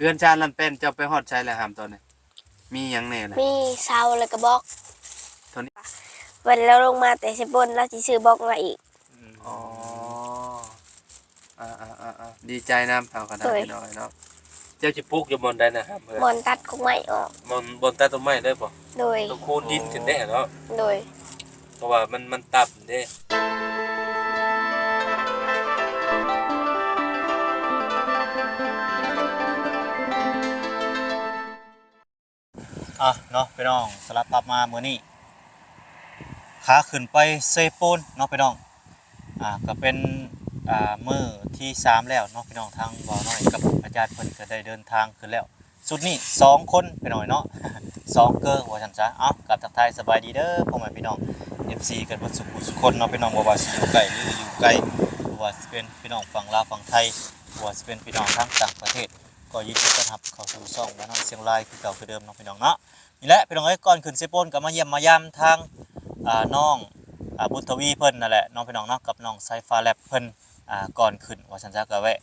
เรือนชาติลำเป็นเจ้าไปฮอดใช้แล้วหามตอนนี้มีหยังแน่ล่ะมีเสาแล้วก็บล็อกเท่านี้วันแล้วลงมาแต่สิบนแล้วสิซื้อบล็อกมาอีกอ๋อดีใจนำเอาขนาดนี้หน่อยเนาะเจ้าสิปลูกอยู่บนใดนะครับบอนตัดกุ้งไม้ออกบนใต้ต้นไม้ได้บ่โดยต้องโคนดินขึ้นได้เนาะโดยเพราะว่ามันต่ำเด้เนาะพี่น้องสลับกลับมามื้อนี้ขาขึ้นไปเซโปนเนาะพี่น้องก็เป็นมื้อที่3แล้วเนาะพี่น้องทางบ่อน้อยกับอาจารย์เพิ่นก็ได้เดินทางขึ้นแล้วสุดนี้2คนพี่น้อยเนาะ2เก้อว่าซั่นซะกับทักทายสบายดีเด้อพ่อแม่พี่น้อง FC กันเบิดสุขคนเนาะพี่น้องบ่ว่าสิอยู่ไกลหรืออยู่ไกลบ่ว่าสิเป็นพี่น้องฝั่งลาวฝั่งไทยบ่ว่าสิเป็นพี่น้องทางต่างประเทศก็ยินดีต้อนรับเข้าสู่ช่องบ้านน้อยเชียงรายคือเก่าคือเดิมเนาะพี่น้องเนาะนี่แหละพี่น้องเอ้ยก่อนขึ้นเซโปนก็มาเยี่ยมมายามทางน้องบุญทวีเพิ่นนั่นแหละน้องพี่น้องเนาะกับน้องไซฟ้าแลบเพิ่นก่อนขึ้นว่าซั่นซะก็แวะ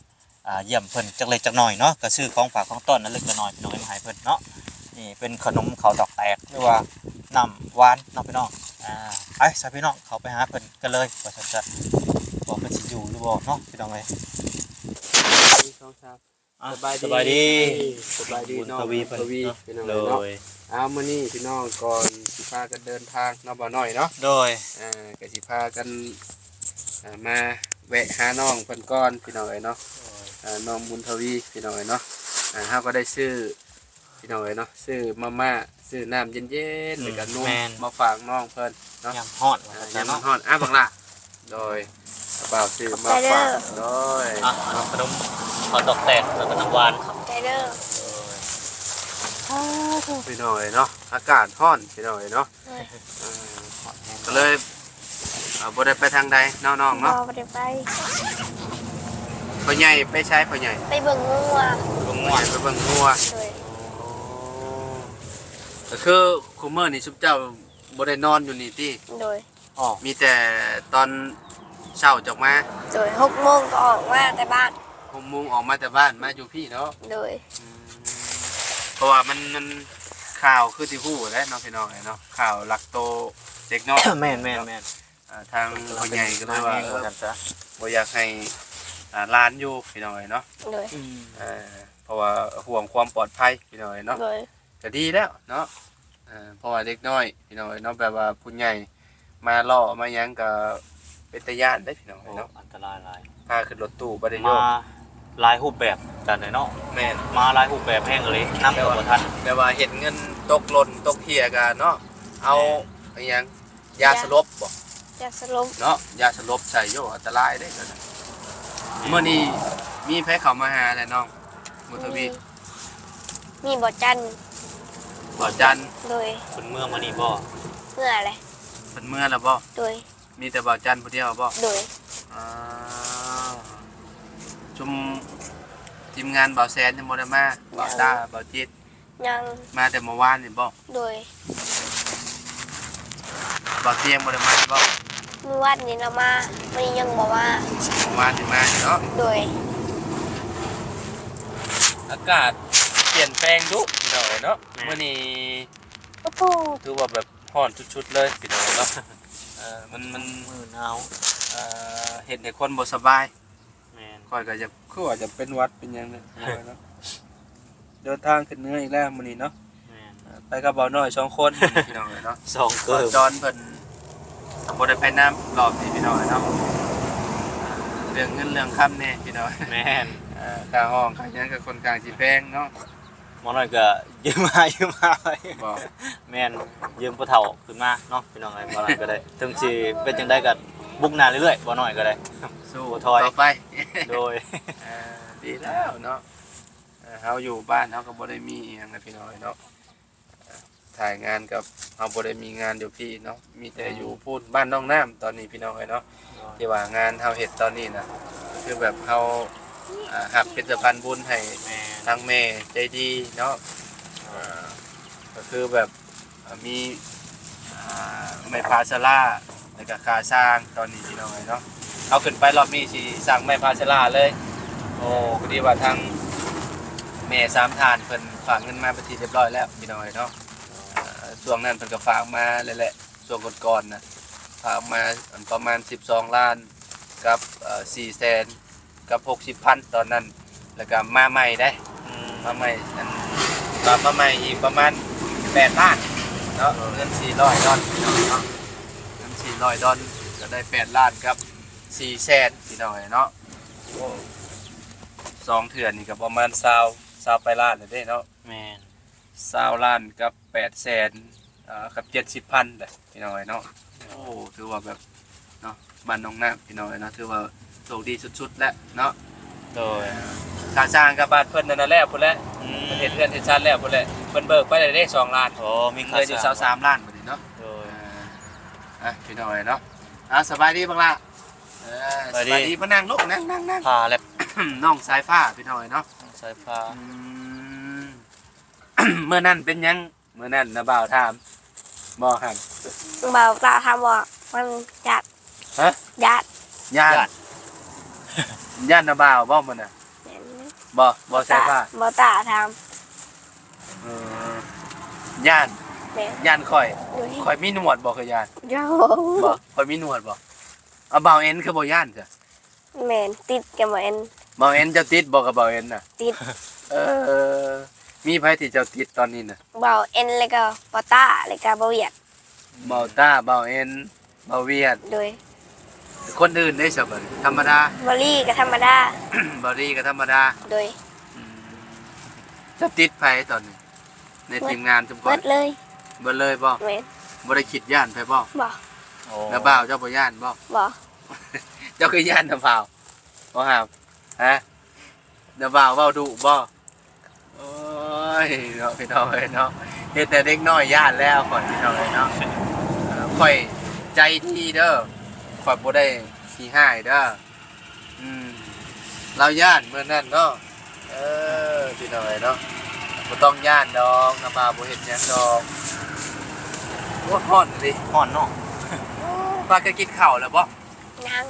เยี่ยมเพิ่นจักเล็กจักน้อยเนาะก็ซื้อของฝากของต้อนนั้นเล็กน้อยพี่น้องให้มาให้เพิ่นเนาะนี่เป็นขนมข้าวดอกแตกหรือว่าน้ำหวานเนาะพี่น้องไปซะพี่น้องเข้าไปหาเพิ่นกันเลยว่าซั่นซะบ่เพิ่นสิอยู่หรือบ่เนาะพี่น้องเอ้ยสบายดีน้องทวีพี่น้องเนาะมื้อนี้พี่น้องก่อนสิพากันเดินทางเนาะบ่น้อยเนาะโดยก็สิพากันมาแวะหาน้องเพิ่นก่อนพี่น้องเอ้ยเนาะน้องบุญทวีพี่น้องเอ้ยเนาะเฮาก็ได้ซื้อพี่น้องเอ้ยเนาะซื้อมาม่าซื้อน้ำเย็นๆแล้วก็นมมาฝากน้องเพิ่นเนาะยำฮอดว่าซั่นเนาะฮอดบักล่ะโดยบ่าวซื้อมาฝากโดยขนมข้าวดอกแตกแล้วก็น้ำหวานใจเด้อพี่น้องเอ้ยเนาะอากาศร้อนพี่น้องเอ้ยเนาะก็เลยบ่ได้ไปทางใดน้องๆเนาะบ่ได้ไปพ่อใหญ่ไปใช้พ่อใหญ่ไปเบิ่งงัวไปเบิ่งงัวก็คือคุมื้อนี้ซุปเจ้าบ่ได้นอนอยู่นี่ติโดยมีแต่ตอนเช้าจอกมาโดย6 โมงก็ออกมาแต่บ้าน6 โมงออกมาแต่บ้านมาอยู่พี่เนาะโดยเพราะว่ามันข่าวคือที่ฮู้แหละเนาะพี่น้องเนาะข่าวลักโตเด็กน้อยแม่นทางพ่อใหญ่ก็เลยว่าบ่อยากให้ร้านอยู่พี่น้องเนาะเพราะว่าห่วงความปลอดภัยพี่น้องเนาะก็ดีแล้วเนาะเพราะว่าเด็กน้อยพี่น้องเนาะแบบว่าผู้ใหญ่มาล่อมาหยังก็เป็นตาย่านได้พี่น้องเนาะอันตรายหลายพาขึ้นรถตู้บ่ได้โยกหลายรูปแบบกันเนาะแม่นมาหลายรูปแบบแห้งเลยนำบ่ทันแต่ว่าเห็นเงินตกหล่นตกเหี้ยกันเนาะเอาอีหยังยาสลบบ่ยาสลบเนาะยาสลบใส่โยอันตรายได้กันเมื่อนี้มีแพ้เข้ามาหาแหละน้องบุญทวีมีบ่จันโดยเพิ่นเมื่อมานี่บ่เมื่ออะไรเพิ่นเมื่อแล้วบ่โดยมีแต่บ่จันผู้เดียวบ่โดยชุมทีมงานบ่แซนยังบ่ได้มาบ่ตาบ่จิตยังมาแต่เมื่อวานนี่บ่โดยบ่เตียงบ่ได้มาบ่เมื่อวานนี้เรามาวันนี้ยังบ่มาเมื่อวานนี่มาเนาะโดยอากาศเปลี่ยนแปลงดุพี่น้องเนาะมื้อนี้โอ้โหถือว่าแบบร้อนชุดๆเลยพี่น้องเนาะมันมื้อหนาวเห็นให้คนบ่สบายแม่นค่อยก็จะคือว่าจะเป็นหวัดเป็นหยังเนาะเดินทางขึ้นเหนืออีกแล้วมื้อนี้เนาะไปกับบ่าวน้อย2คนพี่น้องเนาะ2เกิจอนเพิ่นบ่ได้ไปน้ำรอบนี้พี่น้องเนาะเรื่องเงินเรื่องค่ำแน่พี่น้องแม่นค่าห้องค่าหยังก็คนกลางสิแพงเนาะหมอน้อยก็ยืมมาบ่แม่นยืมผู้เฒ่าขึ้นมาเนาะพี่น้องไอ้บ่น้อยก็ได้ถึงสิเป็นจังได๋ก็บุกหน้าเรื่อยๆบ่น้อยก็ได้สู้ต่อไปโดยดีแล้วเนาะเฮาอยู่บ้านเฮาก็บ่ได้มีอีหยังนะพี่น้องเนาะถ่ายงานกับเฮาบ่ได้มีงานอยู่พี่เนาะมีแต่อยู่พูดบ้านน้องน้ำตอนนี้พี่น้องเนาะที่ว่างานเฮาเฮ็ดตอนนี้น่ะคือแบบเฮาหักเป็นสะพานบุญให้ทางแม่ใจดีเนาะก็คือแบบมีไม้พาสลาแล้วก็ค่าสร้างตอนนี้พี่น้องเนาะเอาขึ้นไปรอบนี้สิสร้างไม้พาสลาเลยโอ้ก็ดีว่าทาง แม่สามทานเพิ่นฝากเงินมาเป็นที่เรียบร้อยแล้วพี่น้อยเนาะช่วงนั้นเพิ่นก็ฝากมาแหละช่วงก่อนๆนะฝากมาประมาณ12ล้านกับ400,000กับ60,000ตอนนั้นแล้วก็มาใหม่ได้มาใหม่อันก็มาใหม่อีกประมาณ8ล้านเนาะเงิน400ดอลพี่น้อยเนาะเงิน400ดอลก็ได้8ล้านกับ400,000พี่น้อยเนาะโอ้2เถื่อนนี่ก็ประมาณ20ไปล้านเลยเด้เนาะ แม่น 20ล้านกับ800,000กับ70,000เลยพี่น้อยเนาะโอ้ถือว่าแบบเนาะบ้านน้องน้ำพี่น้อยเนาะถือว่าโชคดีสุดๆแล้วเนาะ โดย ค่าสร้างกับบ้านเพิ่นนั่นแหละพุ่นแหละเฮ็ดเรือนเฮ็ดชานแล้วพุ่นแหละเพิ่นเบิกไปได้2ล้าน โอ้มี เค ค่าย อยู่ สร้าง 23ล้านบัดนี้เนาะ โดย พี่น้อยเนาะสบายดีบังล่ะสบายดีมานั่งลูกนั่ง พาแลบ น้องสายฟ้าพี่น้อยเนาะ สายฟ้า เมื่อนั้นเป็นยังเมื่อนั้นนะบ่าวถามบ่ครับ บ่าวตาทำว่ามันจัด ฮะ ยัด ญาติญาตินะบ่าวบ่มื้อน่ะบ่สายฟ้า บ่าวตาท ญาติ ำแม่น ญาติข่อย อยู่ ข่อยมีหนวดบ่คือญาติ โย่ บ่ข่อยมีหนวดบ่เอาบ่าวเอ็นคือบ่ญาติจ้ะ แม่นติดกับบ่าวเอ็น บ่าวเอ็นเจ้าติดบ่กับบ่าวเอ็นน่ะ ติด มีไผที่เจ้าติดตอนนี้น่ะ บ่าวเอ็นแล้วก็บ่าวตาแล้วก็บ่าวเวียด บ่าวต้าบ่าวเอ็นบ่าวเวียด โดย คนอื่นได้ซะบ่ธรรมดา บอลี่ก็ธรรมดา บ่ดีก็ธรรมดา โดย จะติดไผตอนนี้ในทีมงานทุกค เบิ น ดเลย บ่เลยบ่ แม่น บ่ได้คิดย่านไผบ่ บ่ โอ้ น้าบ่าวเจ้าบ่ย่านบ่ บ่ เจ้าคือย่านน้าบ่าวบ่ครับฮะน้าบ่าวเว้าดุบ่โอ้ยเนาะพี่น้องเอ้ยเนาะเฮ็ดแต่เด็กน้อยย่านแล้วข่อยพี่น้องเอ้ยเนาะข่อยใจดีเด้อข่อยบ่ได้ขี้ห้ายเด้อเราย่านมื้อนั้นเนาะพี่น้องเอ้ยเนาะบ่ต้องย่านดอกน้าบ่าวบ่เฮ็ดหยังดอกว่าฮ้อนดิ ฮ้อนเนาะ ปลาก็กินข้าวแล้วบ่ นั่ง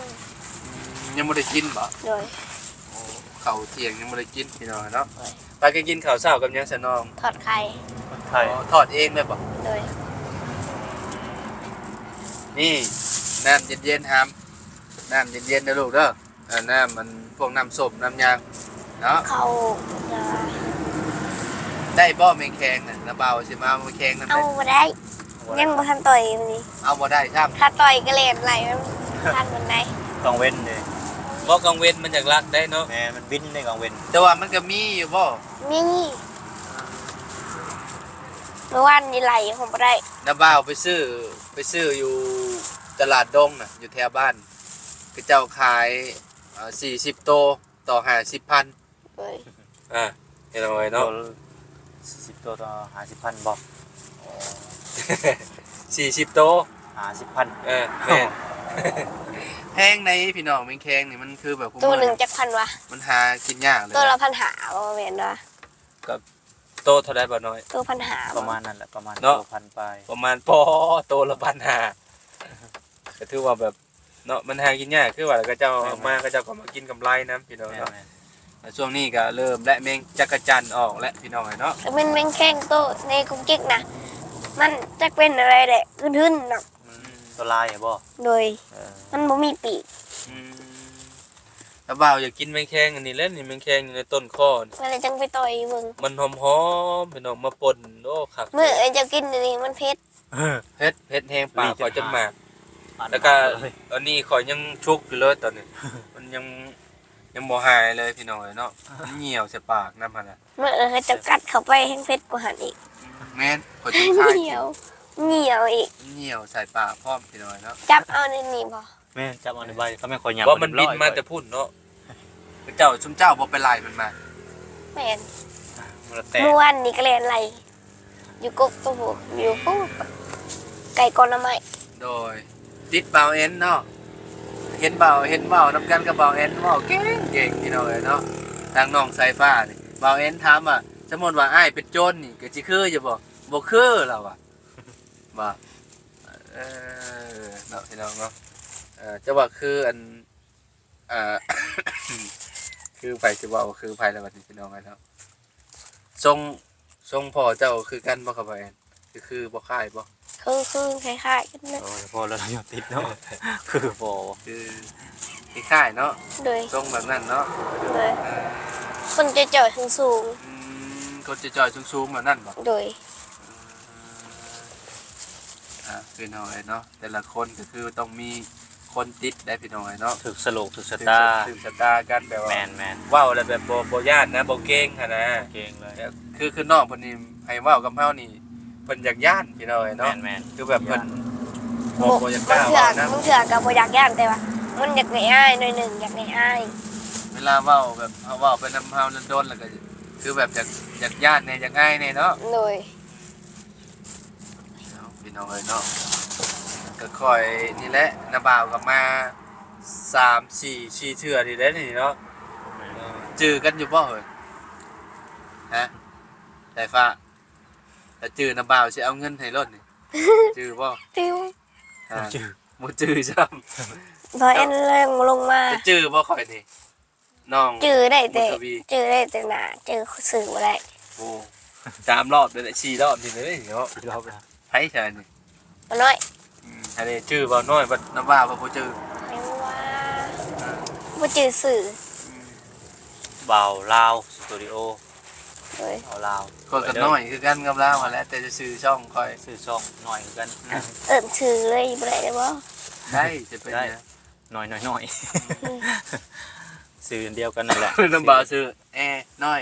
ยังบ่ได้กินบ่ โดย โอ้ข้าวเที่ยงยังบ่ได้กินพี่น้องเนาะปลาก็กินข้าวเช้ากับหยังซะน้อง ทอดไข่ ไทย อ๋อทอดเองเลยบ่ โดย นี่น้ำเย็นๆครับน้ำเย็นๆนะลูกเด้อน้ำมันพวกน้ำส้มน้ำยางเนาะ เขาจะ ได้บ่แมงแคงน่ะน้าเบาสิมาเอาแมงแคงนำ เอา ได้ บ่ได้ ยังบ่ทันต่อยมันนี่ เอาบ่ได้ครับ ถ้าต่อยก็เล่นไหลมันทันมันได้ กลางเว้นเลย บ่กังเว้นมันจากรักได้เนาะ แม่มันบินในกลางเว้น แต่ว่ามันก็มีอยู่บ่ มีเมื่อวานนี่ไหลผมบ่ได้ น้าเบาไปซื้ออยู่ตลาดดงน่ะอยู่แถวบ้านก็เจ้าขาย40โตต่อ50,000 เอ้ย เห็นไหม โต เนาะ 40ตัวต่อ50,000บ่ 40โต 50,000 แม่น แพงในพี่น้องแมงแคงนี่มันคือแบบ ตัวหนึ่งจักพันวะ มันหากินยากเลย ตัวละพันหาบ่แม่นวะ โตเท่าไรบ่น้อย ตัวพันหา ประมาณนั้นแหละประมาณ เนาะ พันปลาย ประมาณปอโตละพันหาก็ถือว่าแบบเนาะมันหากินยากคือว่าก็เจ้าเอามาก็เจ้าก็มากินกำไรนะพี่น้องเนาะ แม่น แต่ช่วงนี้ก็เริ่มและแมงจักรจันทร์ออกและพี่น้องเนาะ แต่มันแม่งแข้งโตในกุ๊กกิ๊กนะมันจักเป็นอะไรแหละขึ้นๆเนาะ ตัวลายอะบ่ โดย เออ มันบ่มีปีก แล้วบ่าวอยากกินแมงแคงอันนี้เล่นนี่แมงแคงอยู่ในต้นข้อนี่ เวลาจังไปต่อยเบิ่ง มันหอมๆพี่น้องมาป่นโอ้คัก มื้อไอ้เจ้ากินอันนี่มันเผ็ด เฮ็ดแห้งปากขอจนหมาก อัน แล้วก็ เลย อันนี้ขอยยังชุกอยู่เลยตอนนี้ มันยังบ่หายเลยพี่น้องเนาะมันเหี่ยวใส่ปากน้ำมันน่ะ มื้อเขาจะกัดเข้าไปแห้งเผ็ดกว่าหันอีก แม่นขอยจะคาย เหนียวเหนียวอีก เหี่ยวใส่ปากพร้อมพี่น้องเนาะ จับเอาในนี่บ่ แม่จับเอาในใบเขาไม่ค่อยยำ ว่ามันบินมาแต่พุ่นเนาะเจ้าชุมเจ้าบ่ไปไล่มันมา แม่น มันละแต่ เมื่อวานนี้ก็เล่นไหลอยู่กกตัวผู้อยู่ปุ๊บไก่กอนน้ำไม้ โดยติดเบาเอ็นเนาะเห็นเบานํกันกับเบาเอ็นเว้าเก่งพี่น้องเนาะทางน้องสายฟ้านี่เบาเอ็นถามว่าสมมุติว่าอ้ายเป็นโจรนี่ก็สิคืออยู่บ่คือแล้วอ่ะว่าเนาะพี่น้องเนาะจะว่าคืออันคือไปจะว่าคือไผแล้วบัดนี้พี่น้องเนาะ ทรงทรงพ่อเจ้าคือกันบ่ครับแอนคือบ่คล้ายบ่ คือคล้ายๆกันนะ โอ้ยพอแล้วเราอย่าติดเนาะ คือพอ คือคล้ายๆเนาะ โดย ทรงแบบนั้นเนาะ โดยคนจะจ่อยสูง คนจะจอยสูงๆแบบนั้นบ่ ๆโดย พี่น้อยเนาะแต่ละคนก็คือต้องมีคนติดได้พี่น้อยเนาะ ถึกสโลกถึกสตาร์ ถึงชะตากันแบบว่า แมน เว้าแล้วแบบบ่ย่านนะบ่เก่งหั่นนะ เก่งเลย แต่คือน้องเพิ่นนี่ให้เว้ากับเฮานี่เพิ่นอยากย่านพี่น้อย แม เนาะ น คือแบบเพิ่น บ บ่อยากกล้า างเถื่อ เว้านะ บางเถื่อกับบ่อยากย่านแต่ว่ามันอยากในอ้ายหน่อยหนึ่งอยากในอ้าย เวลาเว้าแบบเฮาเว้าไปนำเฮาโดนๆแล้วก็คือแบบอยากย่านแน่อยากอายแน่เนาะ โดย พี่น้อยเนาะก็ค่อยนี่แหละนาบ่าวกลับมา3-4เทื่อนี่แหละนี่เนาะจื้อกันอยู่บ่เฮ้ยฮะสายฟ้าถ้าจื้อนาบ่าวสิเอาเงินให้รถนี่ จื้อบ่ ติว ฮะ จื้อ บ่จื้อซ้ำ พอเอ็นแรงลงมา จะจื้อบ่ค่อยนี่น้อง จื้อได้แต่ บุญทวี จื้อได้แต่หน้าจื้อสื่อบ่ได้ โอ้3รอบเลย4รอบนี่เลยเนาะ อีกรอบนะ ไผใช่นี่ บ่น้อย อันนี้จื้อบ่น้อยบัดนาบ่าวบ่จื้อ แม่งว่าบ่จื้อสื่อ เบาลาวสตูดิโอ โดย เบาลาว คนก็น้อยคือกันกับเราหั่นแหละแต่จะซื้อช่องค่อย ซื้อช่องหน่อยคือกัน เอิ้นชื่อเลยบ่ได้เลยบ่ ได้จะเป็น ได้ นะ หน่อยซื้ออันเดียวกันนั่นแหละ น้ำบ่าวซื้อน้อย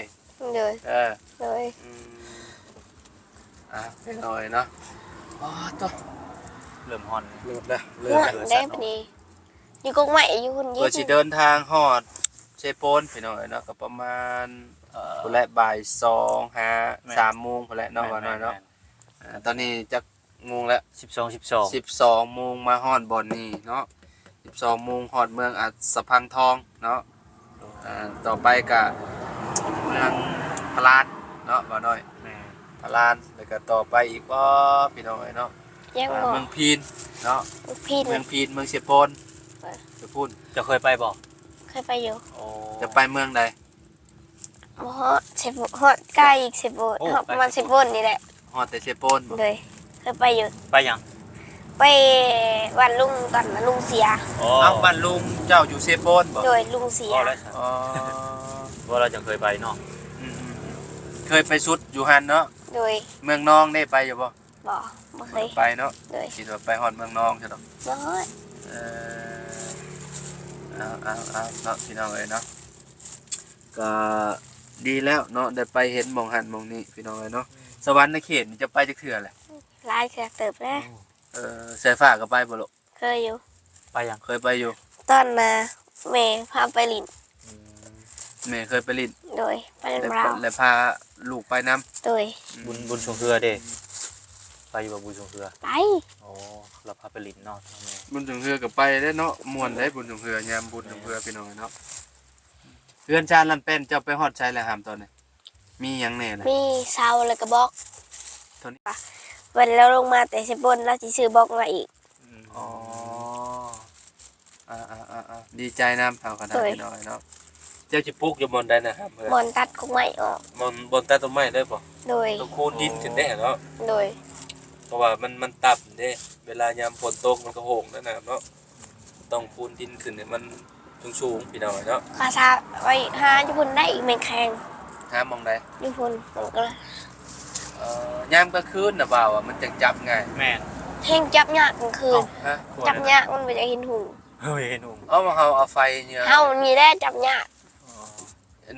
โดย เออ โดย ไปหน่อยเนาะอ๋อตัว เริ่มฮอน เริ่มแล้ว เมื่อได้ปานนี้อยู่กงใหม่อยู่หุ่นยิ เพื่อสิเดินทางฮอดเชโปนไปหน่อยเนาะก็ประมาณพุ่นแหละบ่าย2 5 3โมงพุ่นแหละเนาะว่าน้อยเนาะตอนนี้จักโมงแล้ว 12 โมงมาฮอดบ่อนนี่เนาะ12โมงฮอดเมืองอัสสัมพันธ์ทองเนาะต่อไปก็เมืองพลานเนาะว่าน้อย แม่ พลานแล้วก็ต่อไปอีกบ่พี่น้องเนาะ ยังบ่ เมืองพีนเนาะ พี่ เมื นี่ องพีนเมืองเชโปนเชโปน จะเคยไปบ่ เคยไปอยู่ โอ้ จะไปเมืองใด บ่ฮอดเซโบฮอดใกล้อีกเซโบฮอดประมาณเซโบนี่แหละ ฮอดแต่เชโปนบ่ เลยเคยไปอยู่ ไปยัง ไปวันลุงตอนลุงเสีย โอ้ เอ้าบ้านลุงเจ้าอยู่เชโปนบ่ โดยลุงเสีย พอแล้ว อ๋อ ว่าเราจะเคยไปเนาะ อืมเคยไปสุดอยู่หันเนาะ โดย เมืองนองได้ไปอยู่บ่ บ่เคย ไปเนาะ โดย คิดว่าไปฮอดเมืองนองใช่ดอก บ่ฮอด เอเอาเนาะพี่น้องเอ้ยเนาะก็ดีแล้วเนาะได้ไปเห็นหม่องหันหม่องนี้พี่น้องเอ้ยเนาะสวรรค์ในเขตนี่จะไปจักเทื่อแหละ หลายเทื่อเติบแล้ว สายฟ้าก็ไปบ่ลูก เคยอยู่ ไปยัง เคยไปอยู่ ตอนน่ะแม่พาไปลิน แม่เคยไปลิน โดยไปเล่น แล้ว ราว แล้วพาลูกไปนํ โดย บุญชงเรือเด้ไปอยู่บ่บุญชงเรือ ไป โอ้เราพาไปลินเนาะทางแม่ บุญถึงเฮือก็ไปได้เนาะม่วนได้บุญถึงเฮือยามบุญถึงเฮือพี่น้องเอ้ยเนาะเรือนจานลันเป็นเจ้าไปฮอดใจแล้วหามตอนนี้มีหยังแน่ล่ะ มีเสาแล้วก็บล็อก เท่านี้ วันแล้วลงมาแต่เซโบนแล้วสิซื้อบล็อกมาอีก อ๋อดีใจน้ำเผากันได้ โดย พี่น้อยเนาะเจ้าจิปลูกอยู่บนได้นะครับ บอลตัดกงใหม่ออก บนใต้ต้นไม้ได้ป่ะ โดย ต้องคูนดินขึ้นได้เนาะ โดย เพราะว่ามันต่ำเด้เวลายามฝนตกมันก็โหงนั่นนะเนาะต้องคูนดินขึ้นเนี่ยมันสูงพี่น้อยเนาะ คาซาไปหาญี่ปุ่นได้อีกแมงแคง ห้ามมองได้ ญี่ปุ่นมันก็ ยามกลางคืนน่ะบ่าวอ่ะมันจังจับง่าย แม่น แห้งจับยากกลางคืน ฮะ จับยากมันไปจะเห็นหู เฮ้ยเห็นอุ้ม เอามาเอาไฟเนี่ย เฮามีได้จับยาก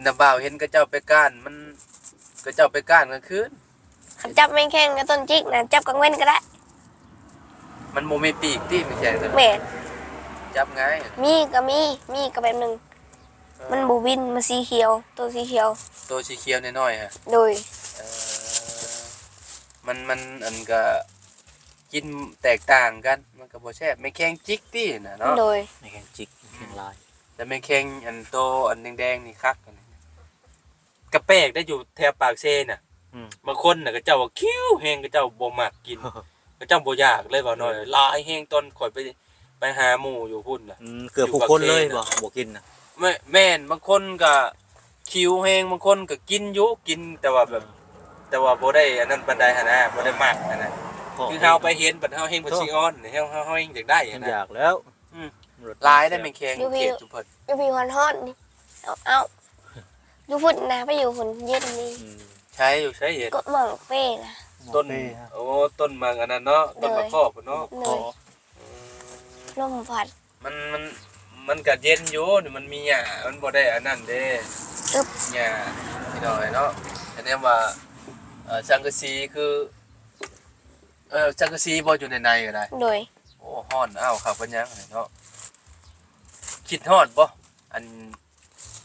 น่ะบ่าวเห็นกระเจ้าไปก้านมันกระเจ้าไปก้านกลางคืน เขาจับแมงแคงกับต้นจิกนะจับกลางเว้นก็ได้ มันโมไม่ปีกที่ไม่ใช่เลย แม่น จับง่าย มีก็แบบหนึงมันบูวินมันสีเขียวตัวสีเขียว ตัวสีเขียวน้อยๆฮะ โดย เอ่อมันอันก็กินแตกต่างกันมันก็บ่แซ่บไม่แข็งจิกตี้น่ะเนาะ โดย ไม่แข็งจิกแข็งลาย แต่ไม่แข็งอันโตอันแดงๆนี่คักอันนี้กระแปกได้อยู่แถวปากเซน่ะบางคนน่ะก็เจ้าว่าคิ้วแฮงก็เจ้าบ่มักกินก็เจ้าบ่อยากเลยว่าน้อยหลายแฮงตอนข่อยไปหาหมู่อยู่พุ่นน่ะ เกือบผู้คนเลยบ่กินนะ แม่นบางคนก็ คิวแฮงบางคนก็กินอยู่กินแต่ว่าแบบแต่ว่าบ่ได้อันนั้นปานใดหั่นนะบ่ได้มากหั่นนะคือเฮาไปเห็นบัดเฮาเฮงบ่สิออนเฮาเฮงอยากได้หั่น อ นะ ยากแล้ว หลายได้แม่งแข็งเขตจุเพิ่น อยู่พี่ฮอนนี่เอาอยู่พุ่นนะไปอยู่พุ่นเย็นนี่ ใช้อยู่ใช้เห็น ก็หมองเป้นะ ต้นโอ้ต้นมังอันนั้นเนาะต้นมะกอกเนาะ เลยลมพัด มันก็เย็นอยู่นี่มันมีหญ้ามันบ่ได้อันนั้นเด้ อึบ หญ้าพี่น้อยเนาะอันนี้ว่าสังกะสีคือสังกะสีบ่อยู่ในก็ได้ โดย โอ้ฮ้อนอ้าวครับเพิ่นยังเนาะคิดฮอดบ่อัน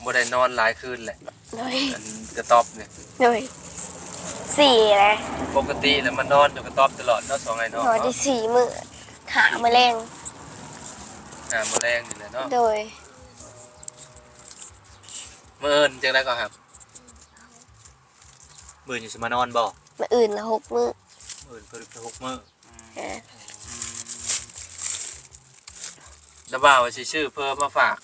บ่ได้นอนหลายคืนแหละ โดย อันกระต๊อบนี่ โดยสี่เลย ปกติแล้วมันนอนอยู่กระต๊อบตลอดเนาะ2ไอ้เนาะ หอที่สี่มือขาแมลง แมลงนี่แหละเนาะ โดย มื้ออื่นจังได๋ก็ครับ มื้อนี้สิมานอนบ่ มาอื่นละ6 มื้อ มื้อเพิ่น6มื้อ แล้วบ่าวสิชื่อเพิ่มมาฝาก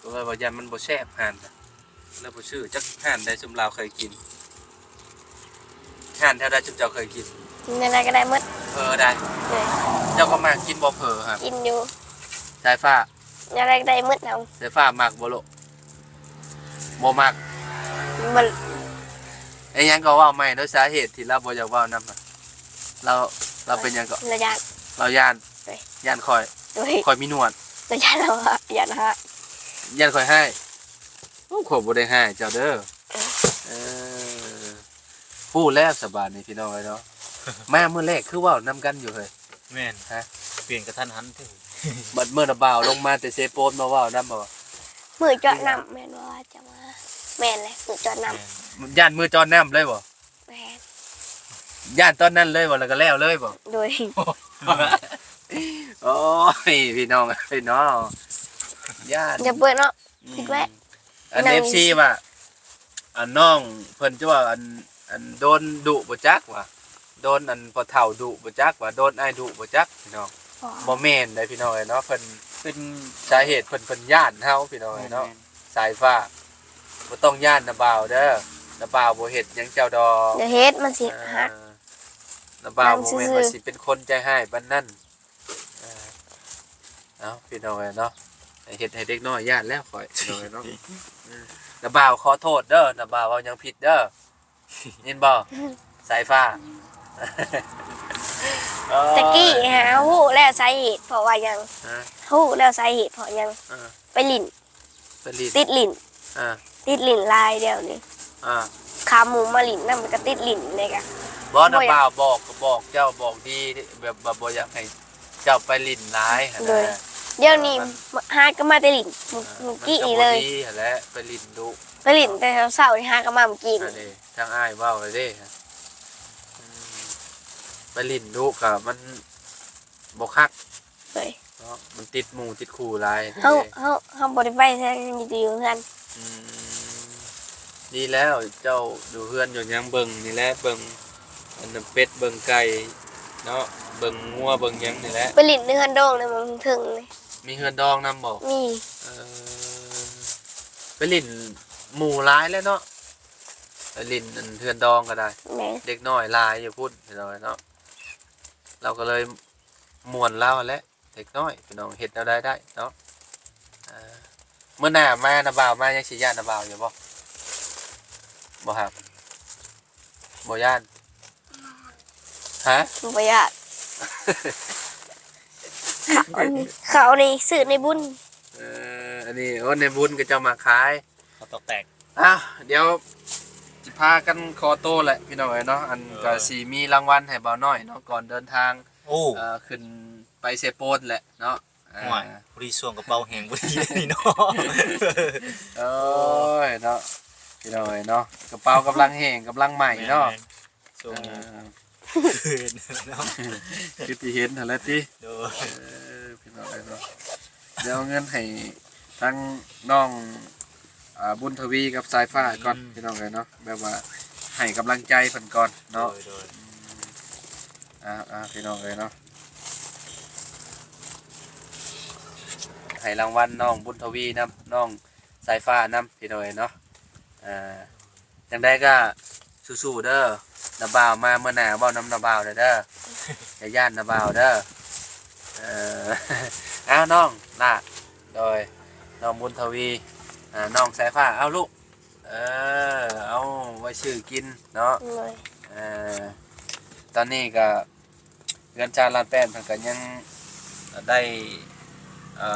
ก็เลยว่ายันมันบ่แซ่บห่านน่ะแล้วบ่ชื่อจักห่านใดซุมลาวเคยกินห่านแถวใดซุมเจ้าเคยกิน ยังไงก็ได้หมด ได้ เลย เจ้าก็มากินบ่เผอครับ กินอยู่ สายฟ้า ยังไงก็ได้หมดเอา สายฟ้ามักบ่โลบ่มัก มัน ไอ้หยังก็เว้าใหม่โดยสาเหตุที่เราบ่อยากเว้านำเราเป็นหยังก็ ระยะ เราย่าน เฮ้ย ย่านคอย โดย คอยมีหนวด ระยะเราอะอย่านะฮะ ย่านคอยให้โอ้ขอยบ่ได้ให้เจ้าเด้อเออพูดแล้วสบายนี่พี่น้องเอ้ยเนาะ มามื้อแรกคือเว้านำกันอยู่เฮ้ย แม่น ฮะ เปลี่ยนกระทันหันเด้อ บัดมื้อน่ะบ่าวลงมาแต่เซโปนมาเว้านำบ่ มือเจาะน้ำแม่นว่าจะมาแม่นเลยมือเจาะน้ แม่น ย่านมือจอน้ำเลยบ่ ำแม่น ย่านตอนนั้นเลยบ่แล้วก็แล้วเลยบ่ โดย โอ้ยพี่น้องเอ้ยเนาะย่าน อย่าเปิดเนาะ คิดไว้ อัน นั่ง FC ว่าอันน้องเพิ่นจะว่าอันโดนดุบ่จักว่าโดนอันพ่อเฒ่าดุบ่จักว่าโดนอ้ายดุบ่จักพี่น้องบ่แม่นได้พี่น้องเอ้ยเนาะเพิ่นเป็นสาเหตุเพิ่นย่านเฮาพี่น้องเอ้ยเนาะสายฟ้าบ่ต้องย่านนะบ่าวเด้อนะบ่าวบ่เฮ็ดหยังเจ้าดอก เดี๋ยวเฮ็ดมันสิหัก นะบ่าว นั่ง บ่แม่น ซื่อๆ ว่าสิเป็นคนใจร้ายปานนั้นเอ้าพี่น้องเอ้ยเนาะเฮ็ดให้เด็กน้อยย่านแล้วข่อยพี่น้องเอ้ยเนาะนะบ่าวขอโทษเด้อนะบ่าวเว้าหยังผิดเด้อยินบ่สายฟ้า ตะกี้หาฮู้แล้วสาเหตุเพราะว่าหยัง ฮะ ฮู้แล้วสาเหตุเพราะหยัง อ่า ไปลิ้น ไปรีด ติดลิ้น อ่า ติดลิ้นลายเดียวนี่ อ่า ขาหมูมาลิ้นนำมันก็ติดลิ้นเลยกะ บ่นะ บ่อยาก บ่าวบอกก็บอกเจ้าบอกดีแบบบ่อยากให้เจ้าไปลิ้นร้ายหั่น เลย นะ เดี๋ยวนี้หาก็มาแต่ลิ้นเมื่อกี้นี่เลย มันก็บ่ดีหั่นแหละไปลิ้นดุ ไปลิ้นแต่เช้าๆนี่หาก็มาเมื่อกี้ อัน นี่ นี้ทางอ้ายเว้าเลยเด้ฮะไปลิ้นดุก็มันบ่คัก เลย เนาะมันติดหมู่ติดคู่หลาย เฮาบ่ได้ไปแท้อยู่เฮือน อืมดีแล้วเจ้าอยู่เฮือนอยู่ยังเบิ่งนี่แหละเบิ่งอันนั้นเป็ดเบิ่งไก่เนาะเบิ่งงัวเบิ่งหยังนี่แหละ ไปลิ้นในเฮือนโดงเลยมันถึงเลย มีเฮือนดองนำบ่ มี เออไปลิ้นหมู่หลายแล้วเนาะไปลิ้นอันเฮือนดองก็ได้ แหม่ เด็กน้อยหลายอย่าพูดพี่น้อยเนาะเราก็เลยม่วนเล่าแหละเด็กน้อยพี่น้องเฮ็ดเอาได้เนาะเมื่อหน้ามานะบ่าวมายังสิย่านนะบ่าวอยู่บ่บ่ครับบ่ย่านฮะ บ่ยากเขานี่ซื้อในบุญ อันนี้โอ้ในบุญก็จะมาขาย เขาตอกแตก อ้าวเดี๋ยวสิพากันคอโต้แหละพี่น้องเอ้ยเนาะอันก็สิมีรางวัลให้บ่าวน้อยเนาะก่อนเดินทาง โอ้ ขึ้นไปเซโปนแหละเนาะ ห่วยพอดีส่วงกระเป๋าแหงพอดีนี่เนาะ โอ้ยเนาะพี่น้องเอ้ยเนาะกระเป๋ากำลังแห้งกำลังใหม่เนาะ ส่วง เออ คืนเนาะ คือที่เห็นหั่นแหละติ โดย พี่น้องเอ้ยเนาะเดี๋ยวเอาเงินให้ทั้งน้องบุญทวีกับสายฟ้าก่อนพี่น้องเอ้ยเนาะแบบว่าให้กำลังใจเพิ่นก่อน โด เนาะ ยโดย พี่น้องเอ้ยเนาะให้รางวัลน้องบุญทวีนํน้อง สายฟ้านำพี่น้อยเนาะจังไดก็สู้ๆเด้อนาบ่าวมาเมื่อหน้าเว้านำนาบ่าวเด้ออย่าย่านนาบ่าวเด้ออ้าวน้องล่ะโดยน้องบุญทวีน้องสายฟ้าเอาลูกเอาไว้ชื่อกินเนาะ เลย ตอนนี้ก็เงินจานลานแป้นเพิ่นก็ยังได้เอ่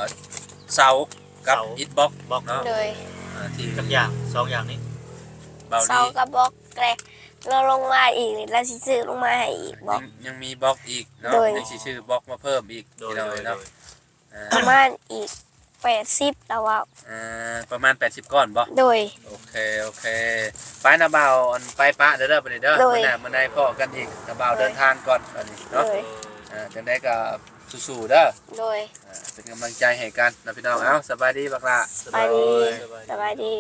อเสากับอิฐบล็อก บล็อก เนาะ เลย ที่ จักอย่างสองอย่างนี้ เบา เสา ดี กระบอกแกลเราลงมาอีกแล้วสิซื้อลงมาให้อีกบอก ยังมีบล็อกอีกเนาะ โดย ยังสิชื่อบล็อกมาเพิ่มอีก โดย พี่น้องเนาะ ประมาณอีก80แล้วว่า ประมาณ80ก้อนบ่ โดย โอเคไปนะบ่าวอันไปปะเด้อไปเด้อ โดย มื้อหน้าพ่อกันอีกนะบ่าวเดินทางก่อนตอนนี้ โด เนาะ ย จังได๋ก็สู้ๆเด้อ โดย เป็นกำลังใจให้กันนะพี่น้องเอ้าสบายดีบักละ สบายดีสบายดี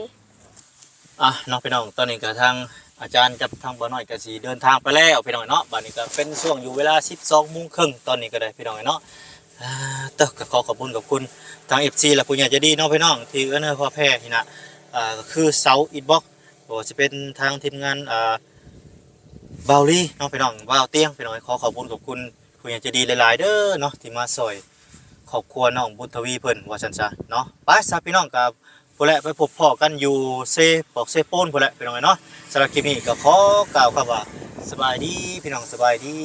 น้องพี่น้องตอนนี้ก็ทางอาจารย์กับทางบ่น้อยก็สิเดินทางไปแล้วพี่น้องเนาะบัดนี้ก็เป็นช่วงอยู่เวลา 12:30 นตอนนี้ก็ได้พี่น้องเนาะก็ขอขอบคุณทาง FC และผู้ใหญ่ใจดีเนาะพี่น้องที่เอื้อเฟื้อแผ่นี่นะก็คือเสาอิฐบล็อกบ่ว่าจะเป็นทางทีมงานบาวลี่เนาะพี่น้องบ่าวเตียงพี่น้องขอขอบคุณผู้ใหญ่ใจดีหลายๆเด้อเนาะที่มาซอยครอบครัวน้องบุญทวีเพิ่นว่าซั่นซะเนาะไปซะพี่น้องกับพุ่นแหละไปพบพ่อกันอยู่เซโปนพุ่นแหละพี่น้องเนาะสำหรับคลิปนี้ก็ขอกล่าวคำว่าสบายดีพี่น้องสบายดี